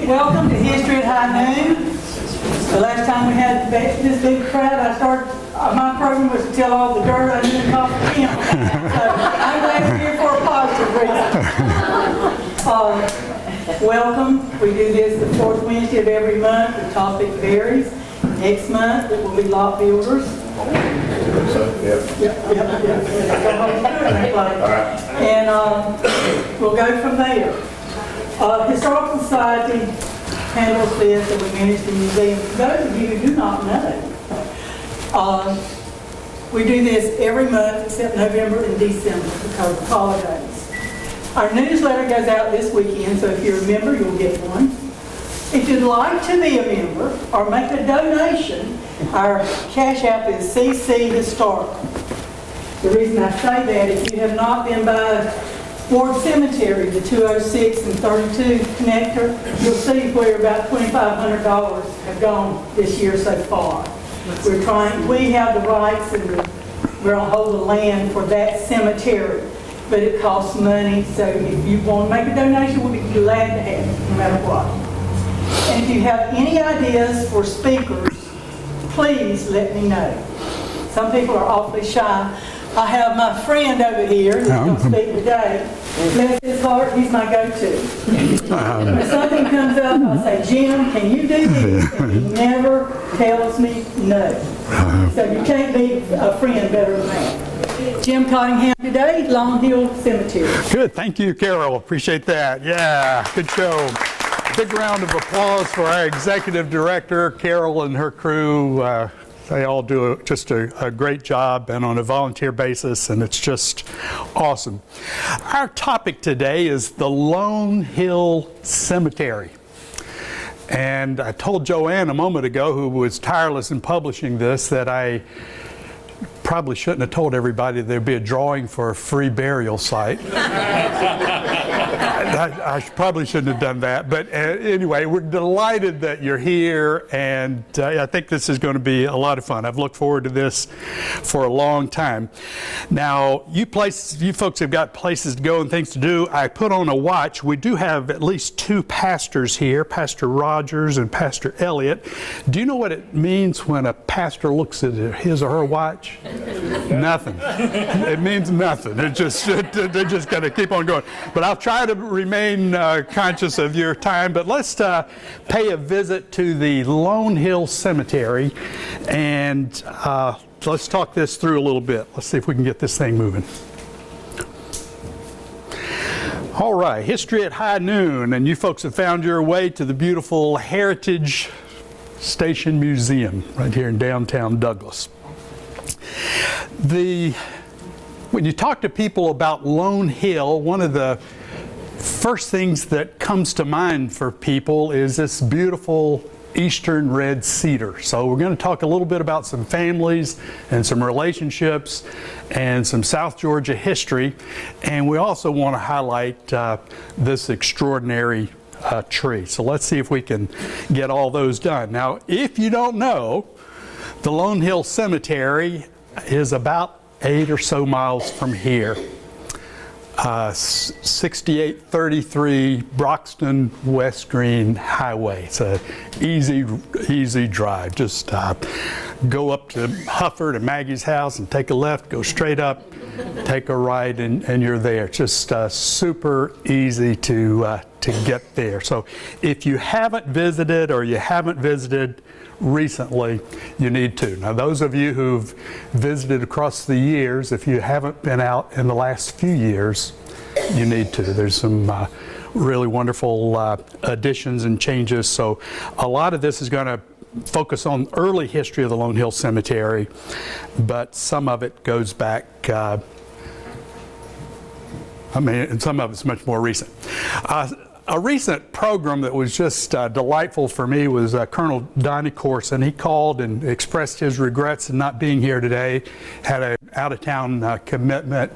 Welcome to History at High Noon. The last time we had this big crowd, my program was to tell all the dirt I knew off the camp. So I'm glad we're here for a positive reason. Welcome. We do this the fourth Wednesday of every month. The topic varies. Next month it will be lot builders. Yep. And we'll go from there. Historical Society handles this, and we manage the museum. For those of you who do not know, we do this every month except November and December because of holidays. Our newsletter goes out this weekend, so if you're a member, you'll get one. If you'd like to be a member or make a donation, our cash app is CC Historical. The reason I say that, if you have not been by Ward Cemetery, the 206 and 32 connector, you'll see where about $2,500 have gone this year so far. We have the rights and we're on hold the land for that cemetery, but it costs money, so if you want to make a donation, we'll be glad to have it, no matter what. And if you have any ideas for speakers, please let me know. Some people are awfully shy. I have my friend over here who's going to speak today. Bless his heart, he's my go-to. When something comes up, I'll say, Jim, can you do this? And he never tells me no. So you can't be a friend better than that. Jim Cottingham today, Long Hill Cemetery. Good, thank you, Carol. Appreciate that. Yeah, good show. Big round of applause for our executive director, Carol, and her crew. They all do just a great job and on a volunteer basis, and it's just awesome. Our topic today is the Lone Hill Cemetery. And I told Joanne a moment ago, who was tireless in publishing this, that I probably shouldn't have told everybody there'd be a drawing for a free burial site. I probably shouldn't have done that, but anyway, we're delighted that you're here, and I think this is going to be a lot of fun. I've looked forward to this for a long time. Now, you folks have got places to go and things to do. I put on a watch. We do have at least two pastors here, Pastor Rogers and Pastor Elliott. Do you know what it means when a pastor looks at his or her watch? Nothing. It means nothing. They're just going to keep on going. But I'll try to remain conscious of your time, but let's pay a visit to the Lone Hill Cemetery, and let's talk this through a little bit. Let's see if we can get this thing moving. All right, History at High Noon, and you folks have found your way to the beautiful Heritage Station Museum right here in downtown Douglas. When you talk to people about Lone Hill, one of the first things that comes to mind for people is this beautiful eastern red cedar. So we're going to talk a little bit about some families and some relationships and some South Georgia history. And we also want to highlight this extraordinary tree. So let's see if we can get all those done. Now, if you don't know, the Lone Hill Cemetery is about 8 or so miles from here. 6833 Broxton West Green Highway. It's an easy drive. Just go up to Hufford and Maggie's house and take a left, go straight up, take a right, and you're there. Just super easy to get there. So if you haven't visited or you haven't visited recently, you need to. Now, those of you who've visited across the years, if you haven't been out in the last few years, you need to. There's some really wonderful additions and changes. So a lot of this is going to focus on early history of the Lone Hill Cemetery, but some of it goes back, and some of it's much more recent. A recent program that was just delightful for me was Colonel Donnie Corson. He called and expressed his regrets in not being here today, had an out-of-town commitment.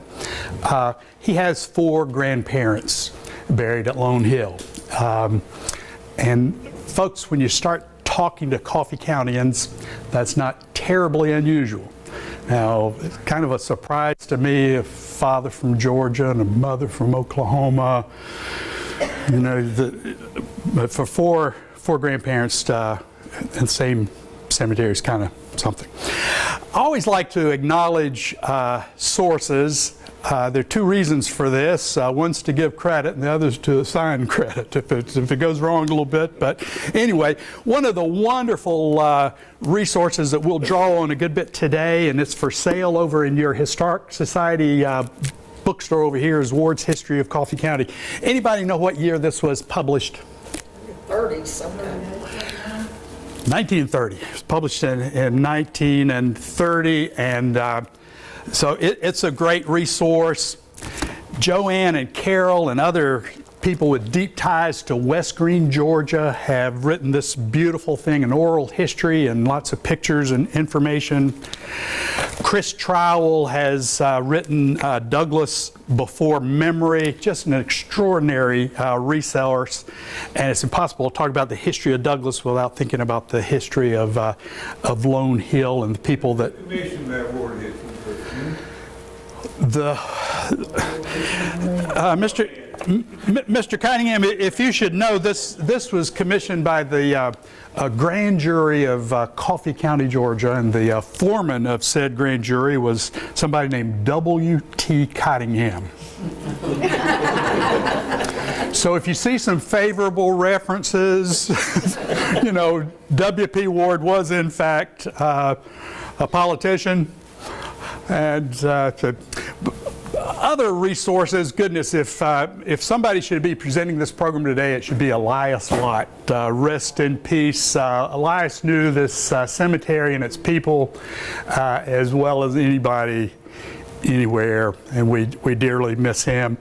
He has 4 grandparents buried at Lone Hill. And folks, when you start talking to Coffee Countyans, that's not terribly unusual. Now, it's kind of a surprise to me, a father from Georgia and a mother from Oklahoma, You know, but for four grandparents in the same cemetery is kind of something. I always like to acknowledge sources. There are two reasons for this. One's to give credit and the other's to assign credit if it goes wrong a little bit. But anyway, one of the wonderful resources that we'll draw on a good bit today, and it's for sale over in your Historic Society bookstore over here, is Ward's History of Coffee County. Anybody know what year this was published? 30s somewhere. 1930. It was published in 1930, and so it's a great resource. Joanne and Carol and other people with deep ties to West Green, Georgia, have written this beautiful thing, an oral history and lots of pictures and information. Chris Trowell has written Douglas Before Memory, just an extraordinary resource. And it's impossible to talk about the history of Douglas without thinking about the history of Lone Hill and the people that... Commission that word history. Mr. Cottingham, if you should know, this was commissioned by the grand jury of Coffee County, Georgia, and the foreman of said grand jury was somebody named W.T. Cottingham. So if you see some favorable references, you know, W.P. Ward was in fact a politician. And other resources, goodness, if somebody should be presenting this program today, it should be Elias Lott. Rest in peace. Elias knew this cemetery and its people as well as anybody anywhere, and we dearly miss him.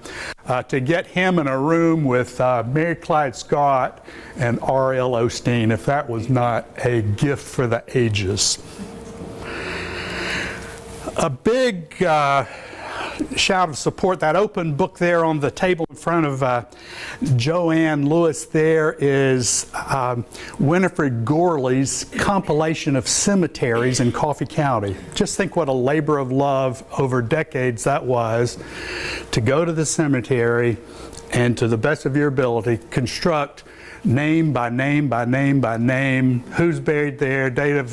To get him in a room with Mary Clyde Scott and R.L. Osteen, if that was not a gift for the ages. A big shout of support. That open book there on the table in front of Joanne Lewis there is Winifred Gorley's compilation of cemeteries in Coffee County. Just think what a labor of love over decades that was, to go to the cemetery and, to the best of your ability, construct name by name by name by name, who's buried there, date of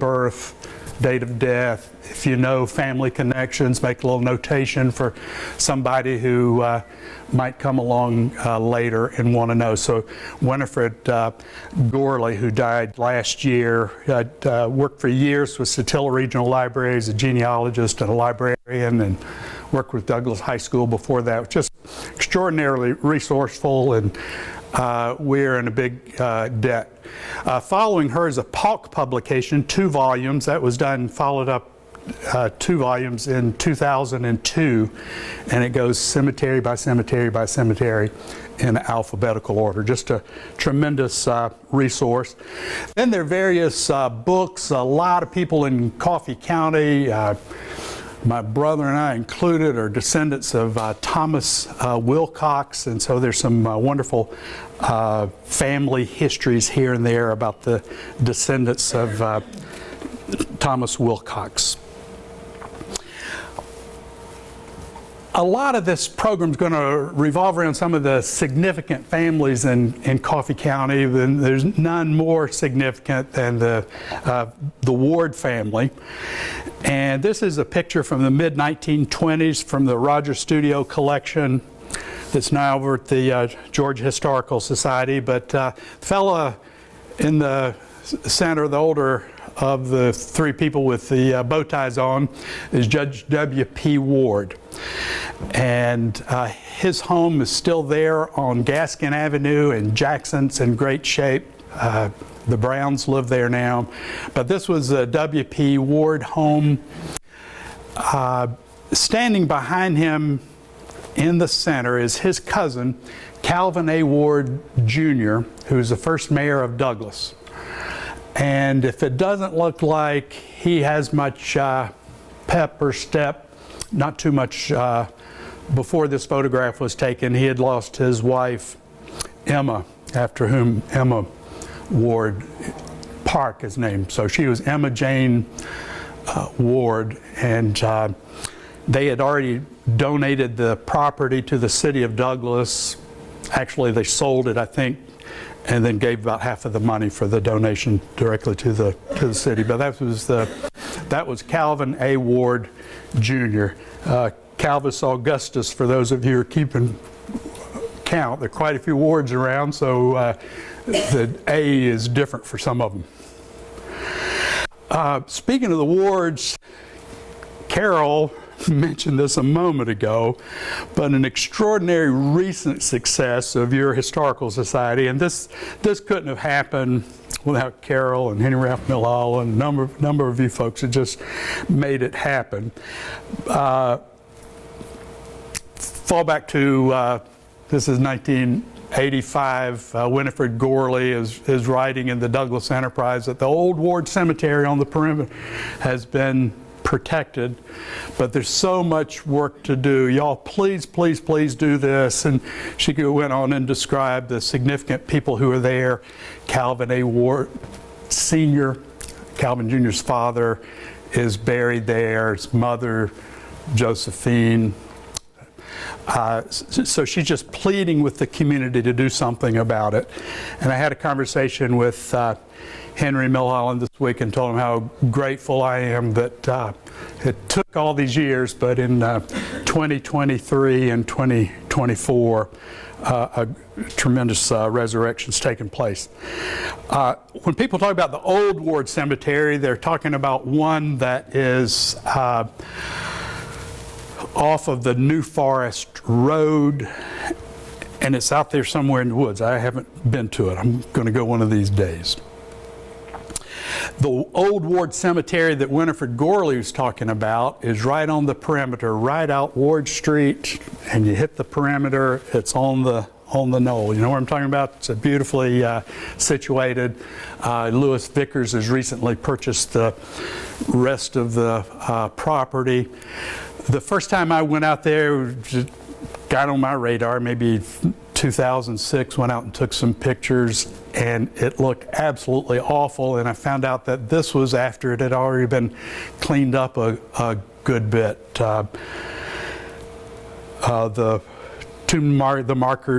birth, date of death. If you know family connections, make a little notation for somebody who might come along later and want to know. So Winifred Gorley, who died last year, worked for years with Satilla Regional Library as a genealogist and a librarian, and worked with Douglas High School before that. Just extraordinarily resourceful, and we're in a big debt. Following her is a Palk publication, 2 volumes. That was done, followed up 2 volumes in 2002, and it goes cemetery by cemetery by cemetery in alphabetical order. Just a tremendous resource. Then there are various books. A lot of people in Coffee County, my brother and I included, are descendants of Thomas Wilcox, and so there's some wonderful family histories here and there about the descendants of Thomas Wilcox. A lot of this program is going to revolve around some of the significant families in Coffee County. And there's none more significant than the Ward family. And this is a picture from the mid-1920s from the Rogers Studio collection that's now over at the Georgia Historical Society. But the fella in the center, the older of the 3 people with the bow ties on, is Judge W.P. Ward. And his home is still there on Gaskin Avenue in Jackson. It's in great shape. The Browns live there now. But this was a W.P. Ward home. Standing behind him in the center is his cousin, Calvin A. Ward, Jr., who's the first mayor of Douglas. And if it doesn't look like he has much pep or step, not too much before this photograph was taken, he had lost his wife, Emma, after whom Emma Ward Park is named. So she was Emma Jane Ward, and they had already donated the property to the city of Douglas Actually, they sold it, I think, and then gave about half of the money for the donation directly to the city. But that was Calvin A. Ward Jr. Calvus Augustus, for those of you who are keeping count. There are quite a few wards around, so the A is different for some of them. Speaking of the wards, Carol mentioned this a moment ago, but an extraordinary recent success of your historical society, and this couldn't have happened without Carol and Henry Ralph Millall and a number of you folks that just made it happen. Fall back to this is 1985. Winifred Gorley is writing in the Douglas Enterprise that the old Ward Cemetery on the perimeter has been protected, but there's so much work to do. Y'all, please, please, please do this. And she went on and described the significant people who are there. Calvin A. Ward Sr., Calvin Jr.'s father, is buried there. His mother, Josephine. So she's just pleading with the community to do something about it. And I had a conversation with Henry Millholland this week and told him how grateful I am that it took all these years, but in 2023 and 2024, a tremendous resurrection's taken place. When people talk about the old Ward Cemetery, they're talking about one that is off of the New Forest Road, and it's out there somewhere in the woods. I haven't been to it. I'm going to go one of these days. The old Ward Cemetery that Winifred Gorley was talking about is right on the perimeter, right out Ward Street, and you hit the perimeter, it's on the knoll. You know what I'm talking about? It's beautifully situated. Lewis Vickers has recently purchased the rest of the property. The first time I went out there, it got on my radar, maybe 2006, went out and took some pictures, and it looked absolutely awful. And I found out that this was after it had already been cleaned up a good bit. The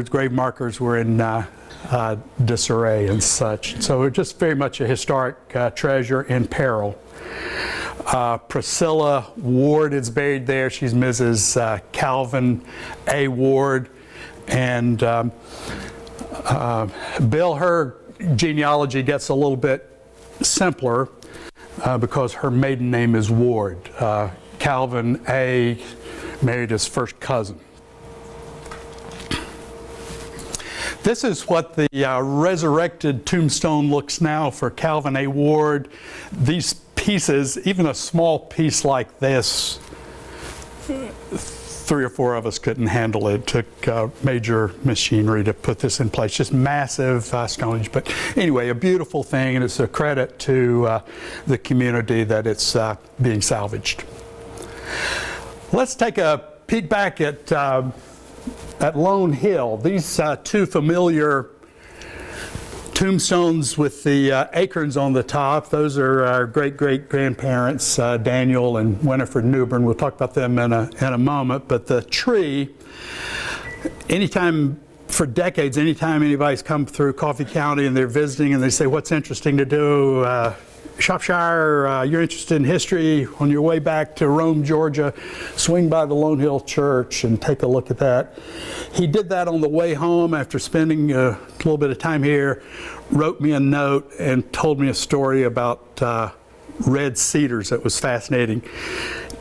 grave markers were in disarray and such. So it's just very much a historic treasure in peril. Priscilla Ward is buried there. She's Mrs. Calvin A. Ward. And Bill, her genealogy gets a little bit simpler because her maiden name is Ward. Calvin A. married his first cousin. This is what the resurrected tombstone looks now for Calvin A. Ward. These pieces, even a small piece like this, 3 or 4 of us couldn't handle it. It took major machinery to put this in place. Just massive stonage. But anyway, a beautiful thing, and it's a credit to the community that it's being salvaged. Let's take a peek back at Lone Hill. These 2 familiar tombstones with the acorns on the top, those are our great-great-grandparents, Daniel and Winifred Newbern. We'll talk about them in a moment. But the tree, for decades, anytime anybody's come through Coffee County and they're visiting and they say, what's interesting to do? Shropshire, you're interested in history, on your way back to Rome, Georgia, swing by the Lone Hill Church and take a look at that. He did that on the way home after spending a little bit of time here, wrote me a note and told me a story about red cedars that was fascinating.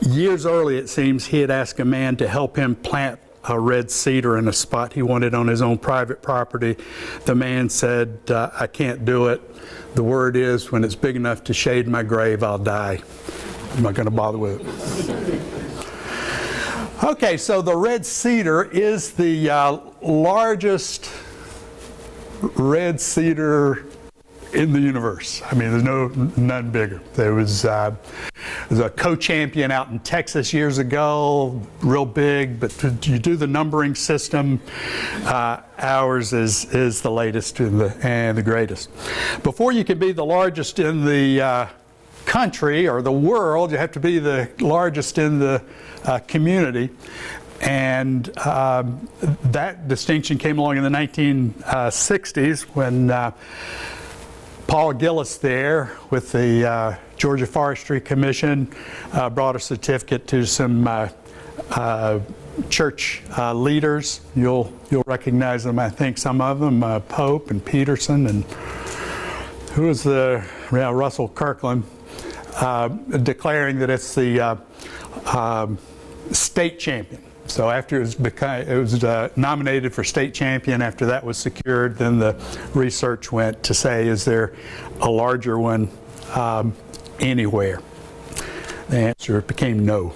Years early, it seems, he had asked a man to help him plant a red cedar in a spot he wanted on his own private property. The man said, I can't do it. The word is, when it's big enough to shade my grave, I'll die. I'm not going to bother with it. Okay, so the red cedar is the largest red cedar in the universe. I mean, there's none bigger. There was a co-champion out in Texas years ago, real big, but you do the numbering system, ours is the latest and the greatest. Before you can be the largest in the country or the world, you have to be the largest in the community. And that distinction came along in the 1960s when Paul Gillis there with the Georgia Forestry Commission brought a certificate to some church leaders. You'll recognize them, I think, some of them, Pope and Peterson, and who was Russell Kirkland, declaring that it's the state champion. So after it was nominated for state champion, after that was secured, then the research went to say, is there a larger one anywhere? The answer became no.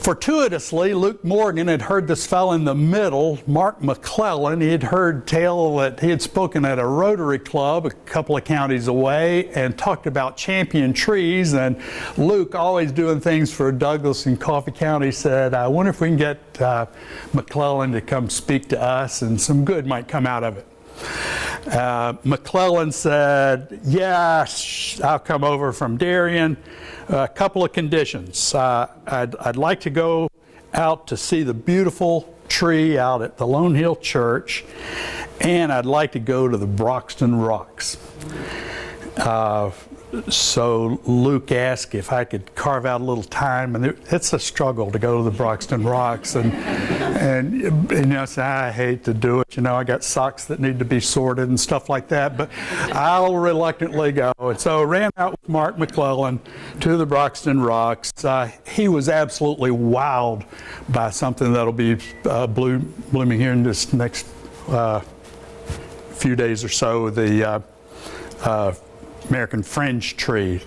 Fortuitously, Luke Morgan had heard this fellow in the middle, Mark McClellan. He had heard tell that he had spoken at a Rotary Club a couple of counties away and talked about champion trees. And Luke, always doing things for Douglas and Coffee County, said, I wonder if we can get McClellan to come speak to us and some good might come out of it. McClellan said, yeah, I'll come over from Darien. A couple of conditions. I'd like to go out to see the beautiful tree out at the Lone Hill Church, and I'd like to go to the Broxton Rocks. So Luke asked if I could carve out a little time, and it's a struggle to go to the Broxton Rocks, and you know, say, I hate to do it. You know, I got socks that need to be sorted and stuff like that, but I'll reluctantly go. And so I ran out with Mark McClellan to the Broxton Rocks. He was absolutely wowed by something that'll be blooming here in this next few days or so. The American fringe tree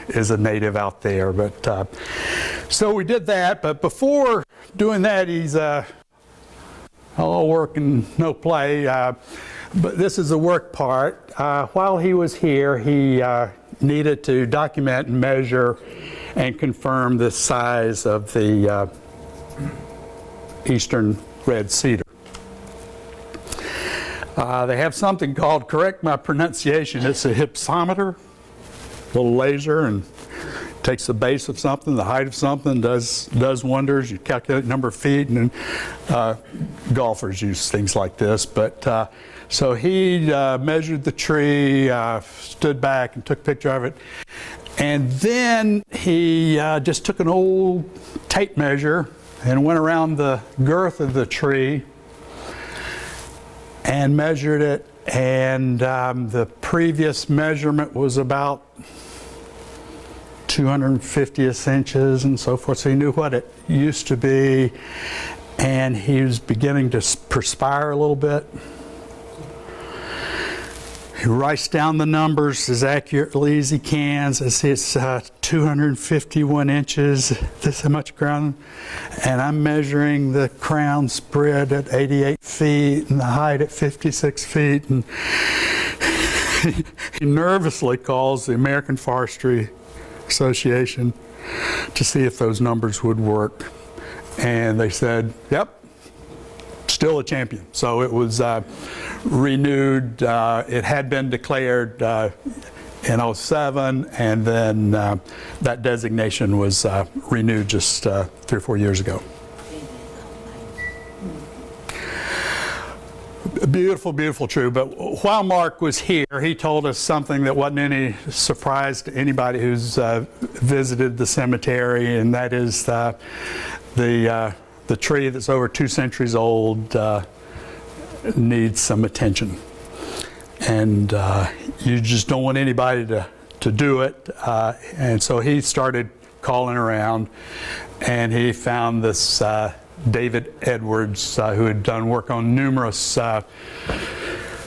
is a native out there. But so we did that. But before doing that, he's all work and no play. But this is the work part. While he was here, he needed to document and measure and confirm the size of the eastern red cedar. They have something called, correct my pronunciation, it's a hypsometer, a little laser, and takes the base of something, the height of something, does wonders. You calculate the number of feet, and golfers use things like this. But so he measured the tree, stood back and took a picture of it. And then he just took an old tape measure and went around the girth of the tree and measured it, and the previous measurement was about 250th inches and so forth, so he knew what it used to be, and he was beginning to perspire a little bit. He writes down the numbers as accurately as he can. Says it's 251 inches, this how much crown, and I'm measuring the crown spread at 88 feet and the height at 56 feet. And he nervously calls the American Forestry Association to see if those numbers would work. And they said, yep, still a champion. So it was renewed. It had been declared in 07, and then that designation was renewed just 3 or 4 years ago. Beautiful, beautiful tree. But while Mark was here, he told us something that wasn't any surprise to anybody who's visited the cemetery, and that is the tree that's over 2 centuries old needs some attention. And you just don't want anybody to do it. And so he started calling around, and he found this David Edwards, who had done work on numerous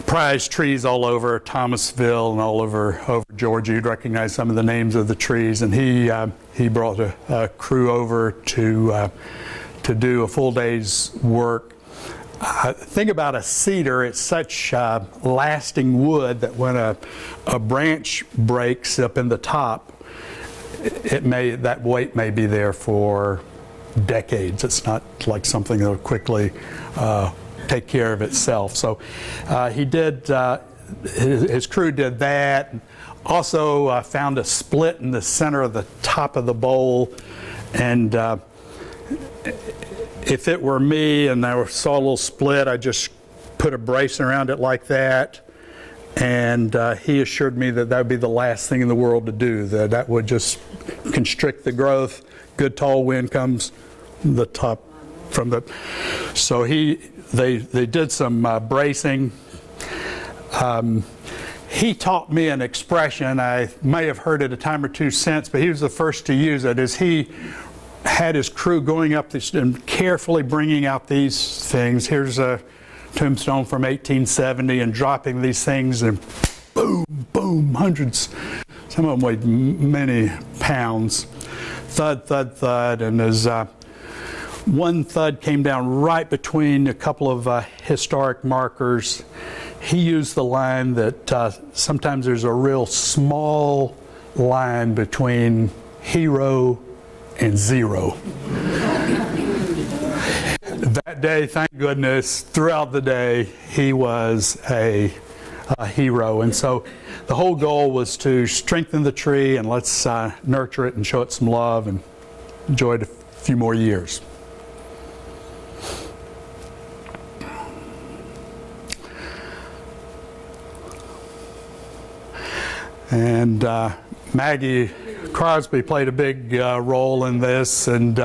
prize trees all over Thomasville and all over Georgia. You'd recognize some of the names of the trees, and he brought a crew over to do a full day's work. Think about a cedar. It's such lasting wood that when a branch breaks up in the top, that weight may be there for decades. It's not like something that will quickly take care of itself. So he did. His crew did that. Also found a split in the center of the top of the bowl, and if it were me and I saw a little split, I'd just put a brace around it like that. And he assured me that that would be the last thing in the world to do, that that would just constrict the growth. Good tall wind comes the top from the. So they did some bracing. He taught me an expression, I may have heard it a time or two since, but he was the first to use it, as he had his crew going up this and carefully bringing out these things. Here's a tombstone from 1870 and dropping these things and boom, boom, hundreds. Some of them weighed many pounds. Thud, thud, thud. And as one thud came down right between a couple of historic markers, he used the line that sometimes there's a real small line between hero and zero. That day, thank goodness, throughout the day, he was a hero. And so the whole goal was to strengthen the tree and let's nurture it and show it some love and enjoy it a few more years. And Maggie Crosby played a big role in this. And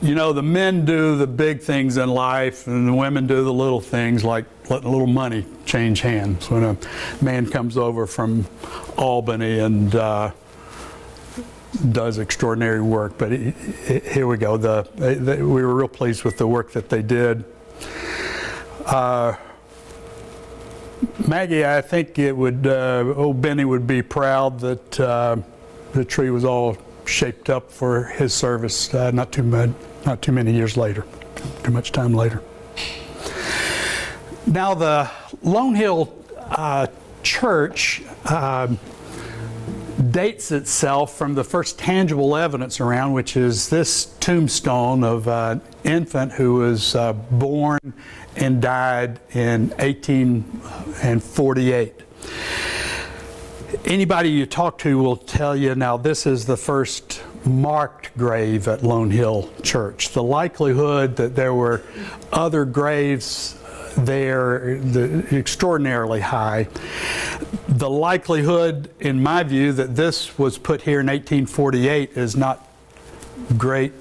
you know, the men do the big things in life and the women do the little things, like letting a little money change hands. When a man comes over from Albany and does extraordinary work. But here we go. We were real pleased with the work that they did. Maggie, I think it would, old Benny would be proud that the tree was all shaped up for his service not too many years later, too much time later. Now the Lone Hill Church dates itself from the first tangible evidence around, which is this tombstone of an infant who was born and died in 1848. Anybody you talk to will tell you, now this is the first marked grave at Lone Hill Church. The likelihood that there were other graves there extraordinarily high. The likelihood, in my view, that this was put here in 1848 is not great.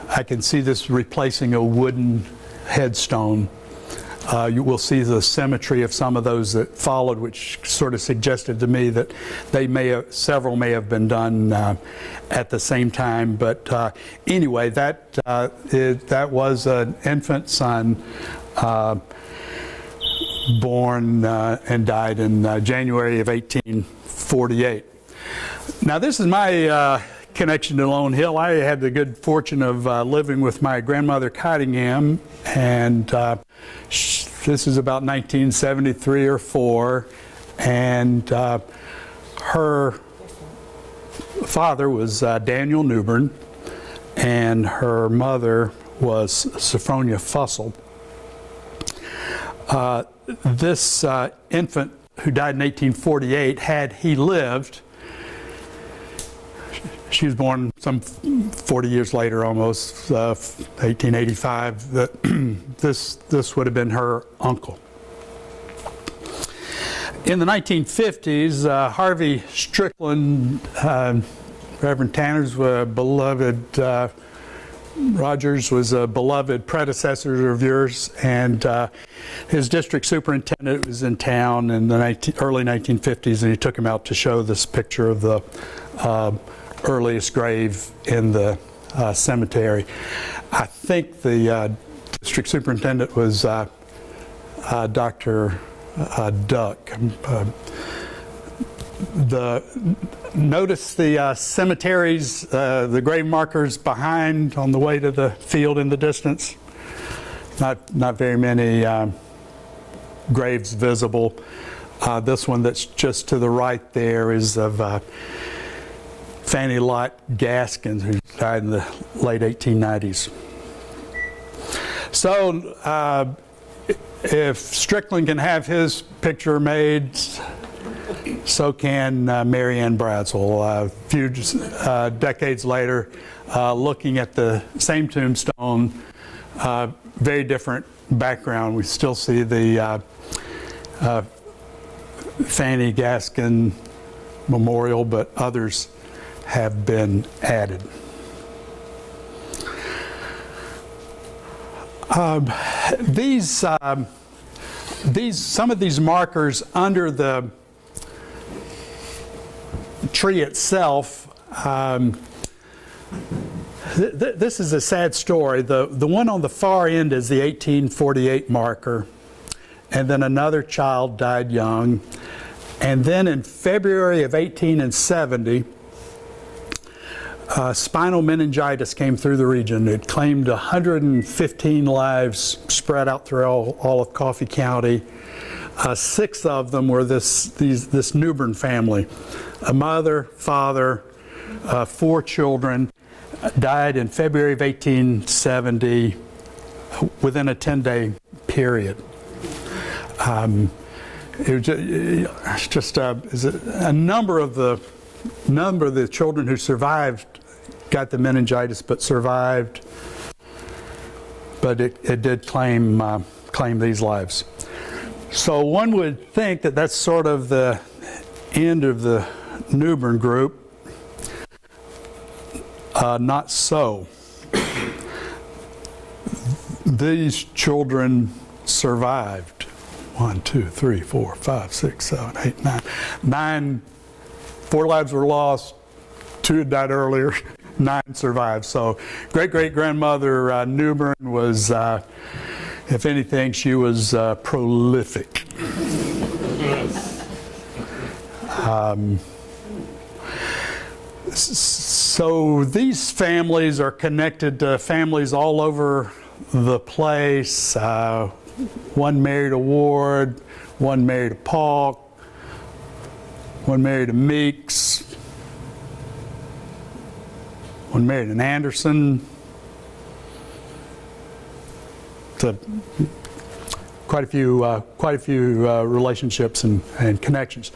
I can see this replacing a wooden headstone. You will see the symmetry of some of those that followed, which sort of suggested to me that several may have been done at the same time. But anyway, that was an infant son born and died in January of 1848. Now, this is my connection to Lone Hill. I had the good fortune of living with my grandmother Cottingham, and this is about 1973 or 4, and her father was Daniel Newbern, and her mother was Sophronia Fussell. This infant who died in 1848, had he lived, she was born some 40 years later, almost 1885. This would have been her uncle. In the 1950s, Harvey Strickland, Reverend Tanner's beloved, Rogers was a beloved predecessor of yours, and his district superintendent was in town in the early 1950s, and he took him out to show this picture of the earliest grave in the cemetery. I think the district superintendent was Dr. Duck. Notice the cemeteries, the grave markers behind on the way to the field in the distance. Not very many graves visible. This one that's just to the right there is of Fanny Lott Gaskins, who died in the late 1890s. So if Strickland can have his picture made, so can Mary Ann Bradswell. A few decades later, looking at the same tombstone, very different background. We still see the Fanny Gaskin Memorial, but others have been added. Some of these markers under the tree itself, this is a sad story. The one on the far end is the 1848 marker, and then another child died young. And then in February of 1870, spinal meningitis came through the region. It claimed 115 lives spread out through all of Coffee County. 6 of them were this Newbern family. A mother, father, 4 children died in February of 1870 within a 10-day period. It was just a number of the children who survived got the meningitis, but survived. But it did claim these lives. So one would think that that's sort of the end of the Newbern group. Not so. These children survived. 1, 2, 3, 4, 5, 6, 7, 8, 9. 9, 4 lives were lost. 2 had died earlier. 9 survived. So great-great-grandmother Newbern was, if anything, she was prolific. So these families are connected to families all over the place. One married a Ward, one married a Paulk, one married a Meeks, one married an Anderson. So quite a few relationships and connections.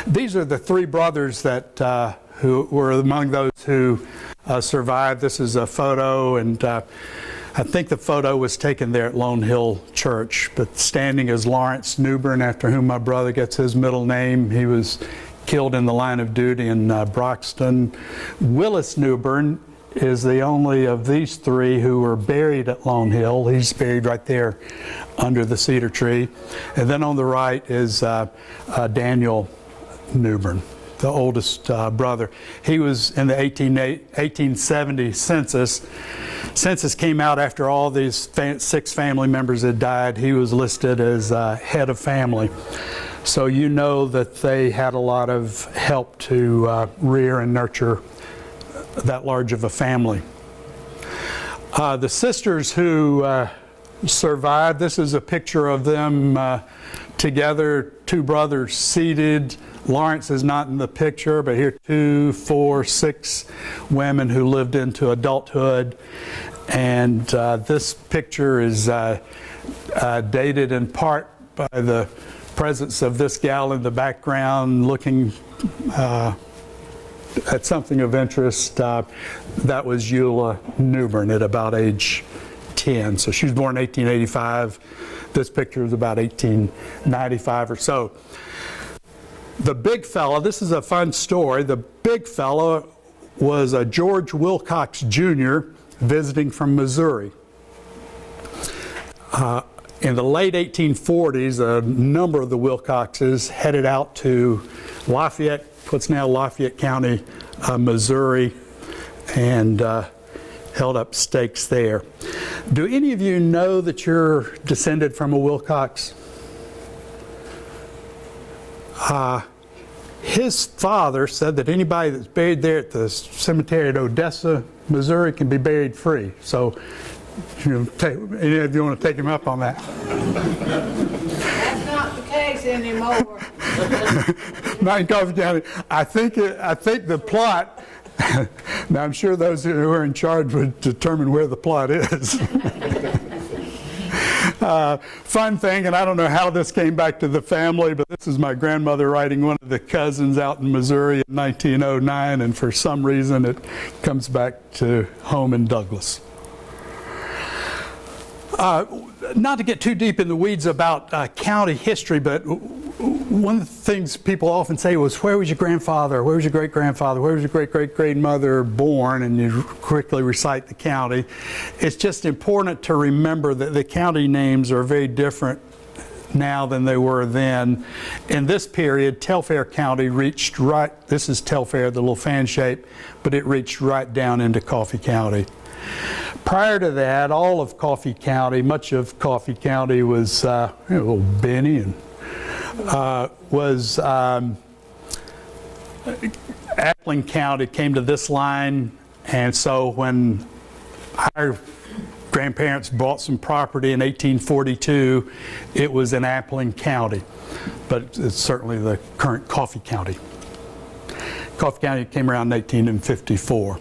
These are the 3 brothers that who were among those who survived. This is a photo, and I think the photo was taken there at Lone Hill Church, but standing is Lawrence Newbern, after whom my brother gets his middle name. He was killed in the line of duty in Broxton. Willis Newbern is the only of these 3 who were buried at Lone Hill. He's buried right there under the cedar tree. And then on the right is Daniel Newbern, the oldest brother. He was in the 1870 census. Census came out after all these 6 family members had died. He was listed as head of family. So you know that they had a lot of help to rear and nurture that large of a family. The sisters who survived, this is a picture of them together, 2 brothers seated. Lawrence is not in the picture, but here 2, 4, 6 women who lived into adulthood. And this picture is dated in part by the presence of this gal in the background looking at something of interest. That was Eula Newbern at about age 10. So she was born in 1885. This picture is about 1895 or so. The big fella, this is a fun story. The big fella was a George Wilcox Jr. visiting from Missouri. In the late 1840s, a number of the Wilcoxes headed out to Lafayette, what's now Lafayette County, Missouri, and held up stakes there. Do any of you know that you're descended from a Wilcox? His father said that anybody that's buried there at the cemetery at Odessa, Missouri, can be buried free. So, any of you want to take him up on that? That's not the case anymore. Not in Coffee County. I think the plot. Now I'm sure those who are in charge would determine where the plot is. Fun thing, and I don't know how this came back to the family, but this is my grandmother writing one of the cousins out in Missouri in 1909, and for some reason it comes back to home in Douglas. Not to get too deep in the weeds about county history, but one of the things people often say was, where was your grandfather? Where was your great-grandfather? Where was your great-great-grandmother born? And you quickly recite the county. It's just important to remember that the county names are very different now than they were then. In this period, Telfair County reached right, this is Telfair, the little fan shape, but it reached right down into Coffee County. Prior to that, all of Coffee County, much of Coffee County was little Benny and Appling County came to this line, and so when our grandparents bought some property in 1842, it was in Appling County, but it's certainly the current Coffee County. Coffee County came around in 1854.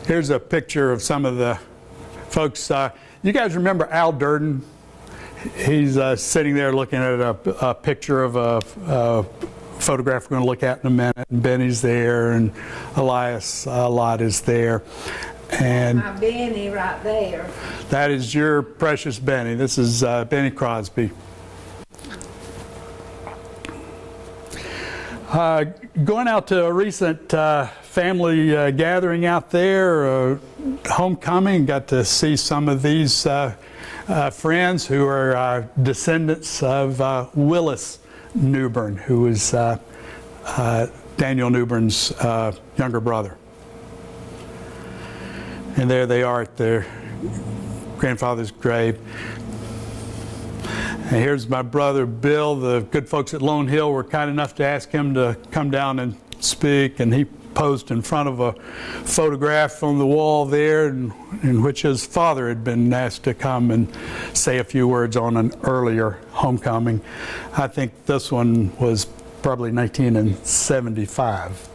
Here's a picture of some of the folks. You guys remember Al Durden? He's sitting there looking at a picture of a photograph we're going to look at in a minute. And Benny's there, and Elias Lott is there. And My Benny right there. that is your precious Benny. This is Benny Crosby. Going out to a recent family gathering out there, homecoming, got to see some of these friends who are descendants of Willis Newbern, who was Daniel Newbern's younger brother. And there they are at their grandfather's grave. And here's my brother Bill. The good folks at Lone Hill were kind enough to ask him to come down and speak, and he posed in front of a photograph on the wall there in which his father had been asked to come and say a few words on an earlier homecoming. I think this one was probably 1975.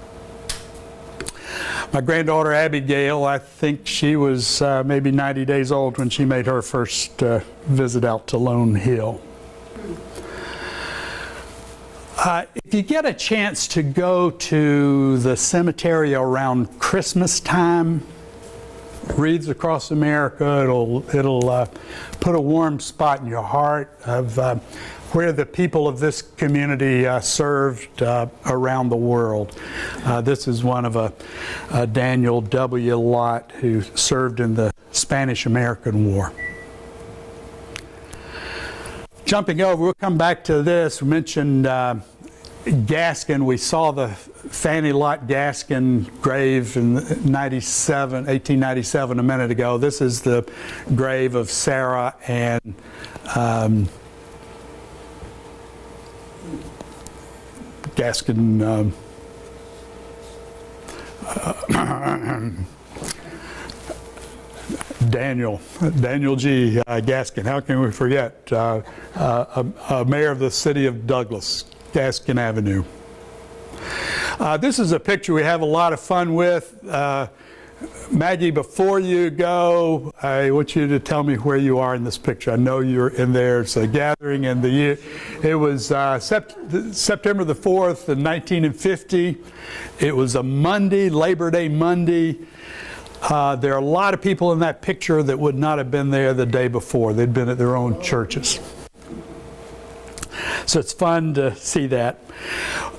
My granddaughter Abigail, I think she was maybe 90 days old when she made her first visit out to Lone Hill. If you get a chance to go to the cemetery around Christmas time, Wreaths Across America, it'll put a warm spot in your heart of where the people of this community served around the world. This is one of a Daniel W. Lott who served in the Spanish-American War. Jumping over, we'll come back to this. We mentioned Gaskin. We saw the Fanny Lott Gaskin grave in 1897 a minute ago. This is the grave of Sarah and Gaskin. Daniel G. Gaskin. How can we forget? A mayor of the city of Douglas, Gaskin Avenue. This is a picture we have a lot of fun with. Maggie, before you go, I want you to tell me where you are in this picture. I know you're in there. It's a gathering in the year. It was September the 4th in 1950. It was a Monday, Labor Day Monday. There are a lot of people in that picture that would not have been there the day before. They'd been at their own churches. So it's fun to see that.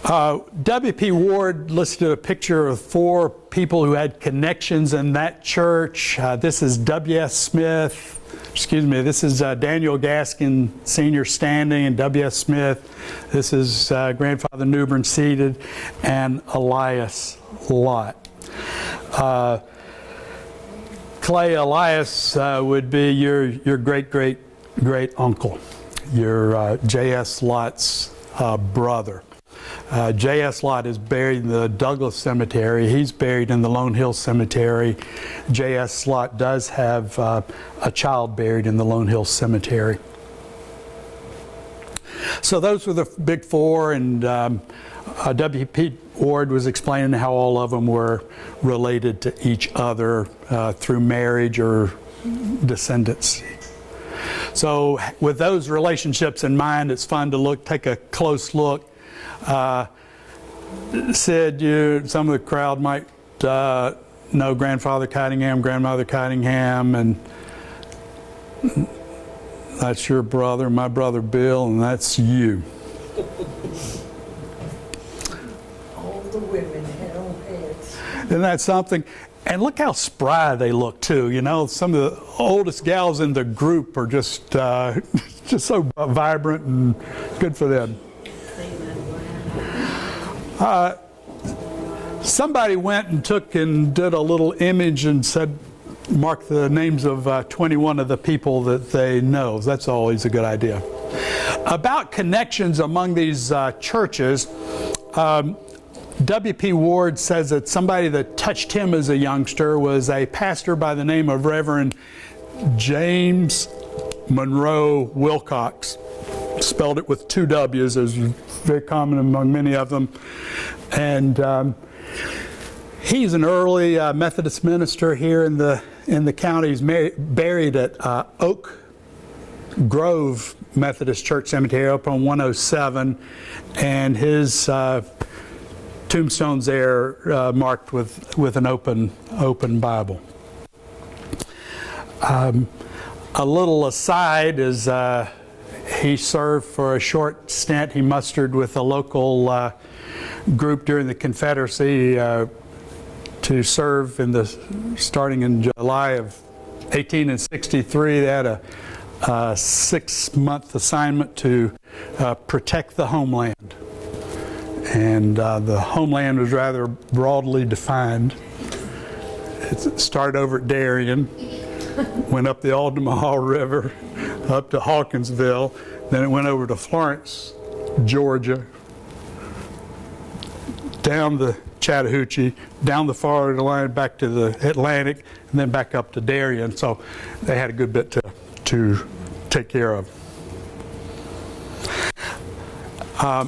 W.P. Ward listed a picture of 4 people who had connections in that church. This is W.S. Smith. This is Daniel Gaskin Sr. standing, and W.S. Smith. This is Grandfather Newbern seated, and Elias Lott. Clay, Elias would be your great uncle, your J.S. Lott's brother. J.S. Lott is buried in the Douglas Cemetery. He's buried in the Lone Hill Cemetery. J.S. Lott does have a child buried in the Lone Hill Cemetery. So those were the big 4, and W.P. Ward was explaining how all of them were related to each other through marriage or descendancy. So with those relationships in mind, it's fun to take a close look. Sid, some of the crowd might know Grandfather Cottingham, Grandmother Cottingham, and that's your brother, my brother Bill, and that's you. All the women had on heads. Isn't that something? And look how spry they look too. Some of the oldest gals in the group are just so vibrant and good for them. Somebody went and did a little image and mark the names of 21 of the people that they know. That's always a good idea. About connections among these churches, W.P. Ward says that somebody that touched him as a youngster was a pastor by the name of Reverend James Monroe Wilcox. Spelled it with 2 W's, as is very common among many of them. And he's an early Methodist minister here in the county. He's buried at Oak Grove Methodist Church Cemetery up on 107, and his tombstone's there marked with an open Bible. A little aside is he served for a short stint. He mustered with a local group during the Confederacy to serve starting in July of 1863. They had a 6-month assignment to protect the homeland. And the homeland was rather broadly defined. It started over at Darien, went up the Altamaha River, up to Hawkinsville, then it went over to Florence, Georgia, down the Chattahoochee, down the Florida line, back to the Atlantic, and then back up to Darien. So they had a good bit to take care of.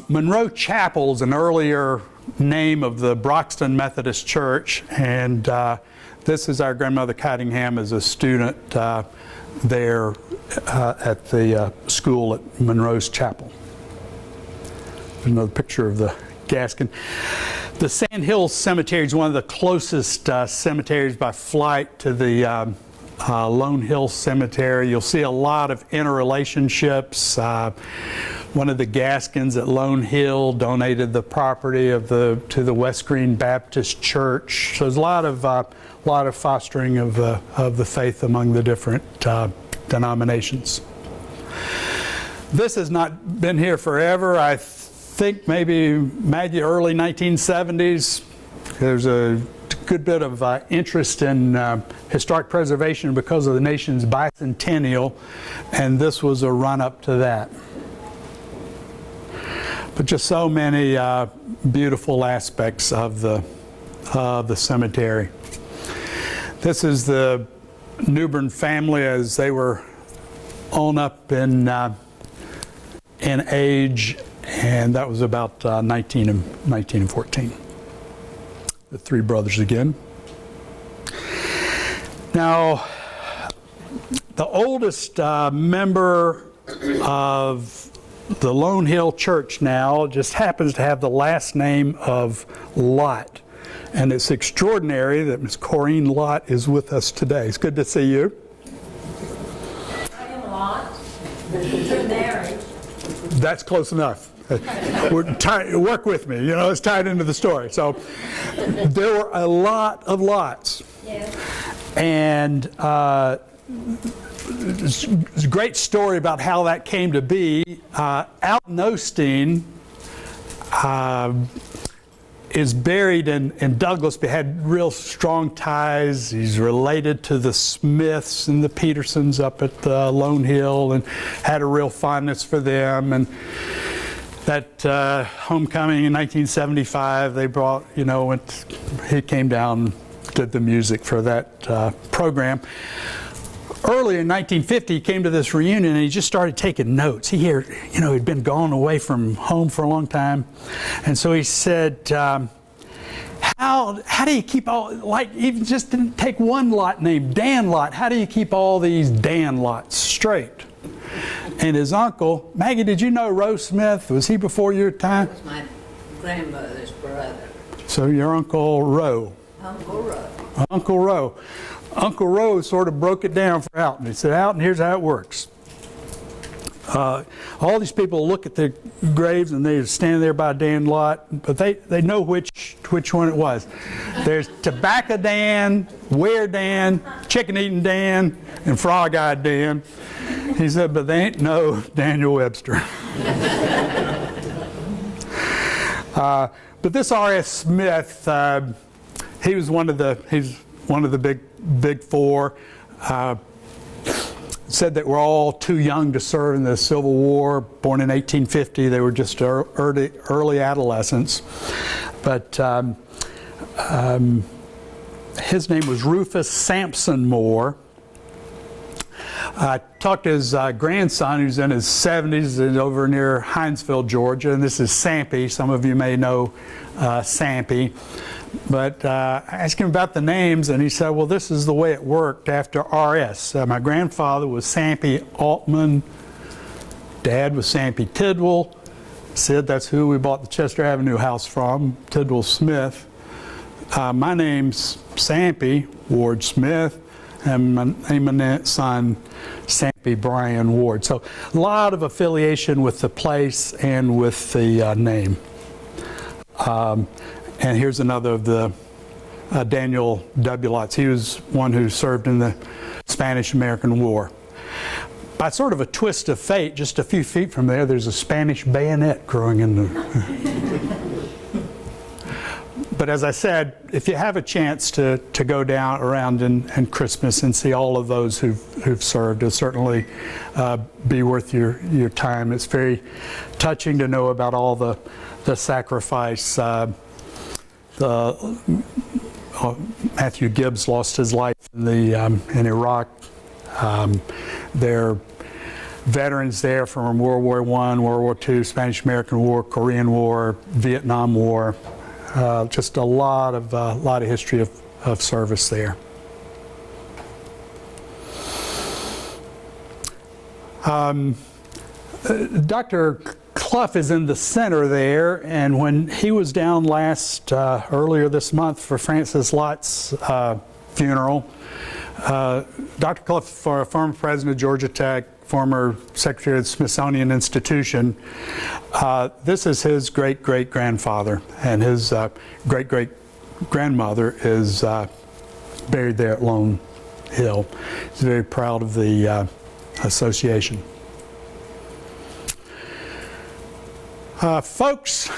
Monroe Chapel is an earlier name of the Broxton Methodist Church, and this is our grandmother Cottingham as a student there at the school at Monroe's Chapel. There's another picture of the Gaskin. The Sand Hills Cemetery is one of the closest cemeteries by flight to the Lone Hill Cemetery. You'll see a lot of interrelationships. One of the Gaskins at Lone Hill donated the property to the West Green Baptist Church. So there's a lot of fostering of the faith among the different denominations. This has not been here forever. I think maybe early 1970s. There's a good bit of interest in historic preservation because of the nation's bicentennial, and this was a run-up to that. But just so many beautiful aspects of the cemetery. This is the Newbern family as they were on up in age, and that was about 19 and 14. The 3 brothers again. Now, the oldest member of the Lone Hill Church now just happens to have the last name of Lott. And it's extraordinary that Miss Corrine Lott is with us today. It's good to see you. I am Lot. Through marriage. That's close enough. Work with me, it's tied into the story. So there were a lot of Lots. Yes. And it's a great story about how that came to be. Alton Osteen is buried in Douglas, but had real strong ties. He's related to the Smiths and the Petersons up at Lone Hill and had a real fondness for them. And that homecoming in 1975, they brought, he came down, did the music for that program. Earlier in 1950, he came to this reunion and he just started taking notes. He'd been gone away from home for a long time. And so he said, how do you keep even just didn't take one Lot named Dan Lott, how do you keep all these Dan Lotts straight? And his uncle, Maggie, did you know Roe Smith? Was he before your time? was my grandmother's brother, So your Uncle Roe. Uncle Roe. Uncle Roe. Uncle Roe sort of broke it down for Alton. He said, Alton, here's how it works. All these people look at the graves and they stand there by Dan lot, but they know which one it was. There's Tobacco Dan, Ware Dan, Chicken Eating Dan, and Frog Eyed Dan. He said, but they ain't no Daniel Webster. But this R.S. Smith, he was one of the big four. Said that we're all too young to serve in the Civil War. Born in 1850, they were just early adolescents. But his name was Rufus Sampson Moore. I talked to his grandson, who's in his 70s, and over near Hinesville, Georgia, and this is Sampy. Some of you may know Sampy. But I asked him about the names, and he said, well, this is the way it worked after R.S. My grandfather was Sampy Altman. Dad was Sampy Tidwell. Sid, that's who we bought the Chester Avenue house from, Tidwell Smith. My name's Sampy Ward Smith, and my name and son, Sampy Brian Ward. So a lot of affiliation with the place and with the name. And here's another of the Daniel W. Lots. He was one who served in the Spanish-American War. By sort of a twist of fate, just a few feet from there, there's a Spanish bayonet growing in the... But as I said, if you have a chance to go down around in Christmas and see all of those who've served, it'll certainly be worth your time. It's very touching to know about all the sacrifice. Matthew Gibbs lost his life in Iraq. There are veterans there from World War I, World War II, Spanish-American War, Korean War, Vietnam War. Just a lot of history of service there. Dr. Clough is in the center there, and when he was down earlier this month for Francis Lott's funeral, Dr. Clough, former president of Georgia Tech, former secretary of the Smithsonian Institution, this is his great-great-grandfather, and his great-great-grandmother is buried there at Lone Hill. He's very proud of the association. Folks,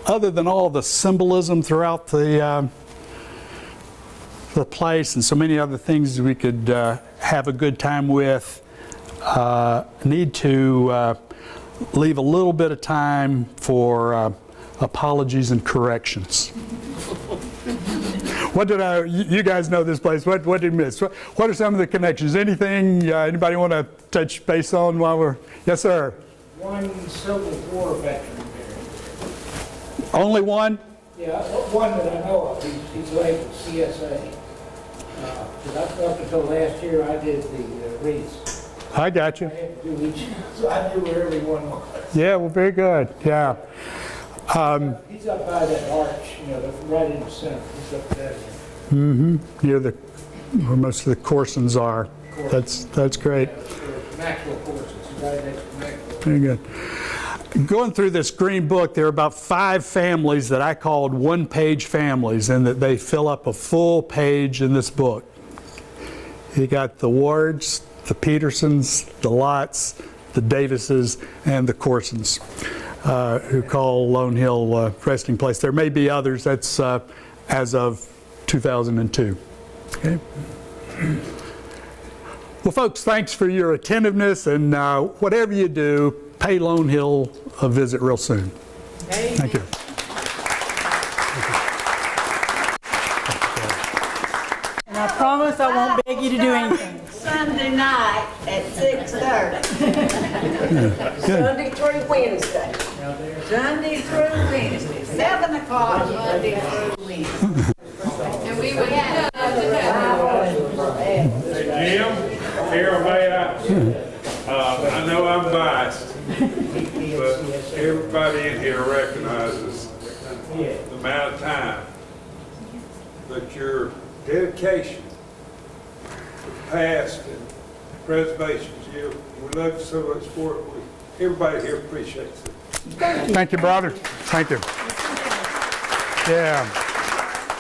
other than all the symbolism throughout the place and so many other things we could have a good time with, need to leave a little bit of time for apologies and corrections. You guys know this place. What did we miss? What are some of the connections? Anything, anybody want to touch base on while we're, yes sir? One Civil War veteran buried. Only one? Yeah, one that I know of. He's labeled CSA. Because up until last year, I did the wreaths. I got you. I had to do each, so I knew where everyone was. Yeah, well, very good. Yeah. He's up by that arch, right in the center. He's up there. Near where most of the Corsons are. That's great. Maxwell Corsons. He's right next to Maxwell. Very good. Going through this green book, there are about 5 families that I called one-page families, and that they fill up a full page in this book. You got the Wards, the Petersons, the Lotts, the Davises, and the Corsons, who call Lone Hill resting place. There may be others. That's as of 2002. Okay. Well, folks, thanks for your attentiveness, and whatever you do, pay Lone Hill a visit real soon. Amen. Thank you. And I promise I won't beg you to do anything. Sunday night at 6:30. Sunday through Wednesday. Sunday through Wednesday. 7 o'clock Monday through Wednesday. And we would have Jim, Carol, may I but your dedication to the past and preservation, we love you so much for it. Everybody here appreciates it. Thank you, brother. Thank you. Yeah.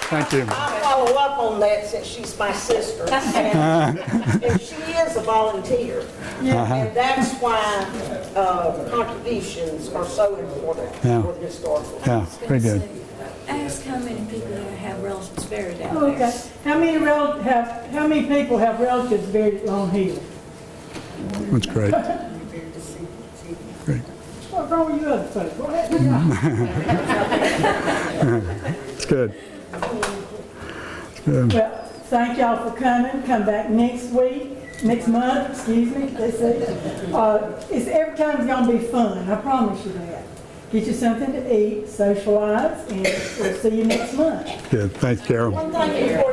Thank you. I'll follow up on that since she's my sister. And she is a volunteer. And that's why contributions are so important Yeah. for the historical. Yeah, very good. Ask how many people have relatives buried out Okay. there. How many people have relatives buried at Long Hill? That's great. Great. What's wrong with you other folks? What happened to y'all? It's good. It's good. Well, thank y'all for coming. Come back next month, excuse me. Let's see. Every time's gonna be fun, I promise you that. Get you something to eat, socialize, and we'll see you next month. Good. Thanks, Carol. One thing before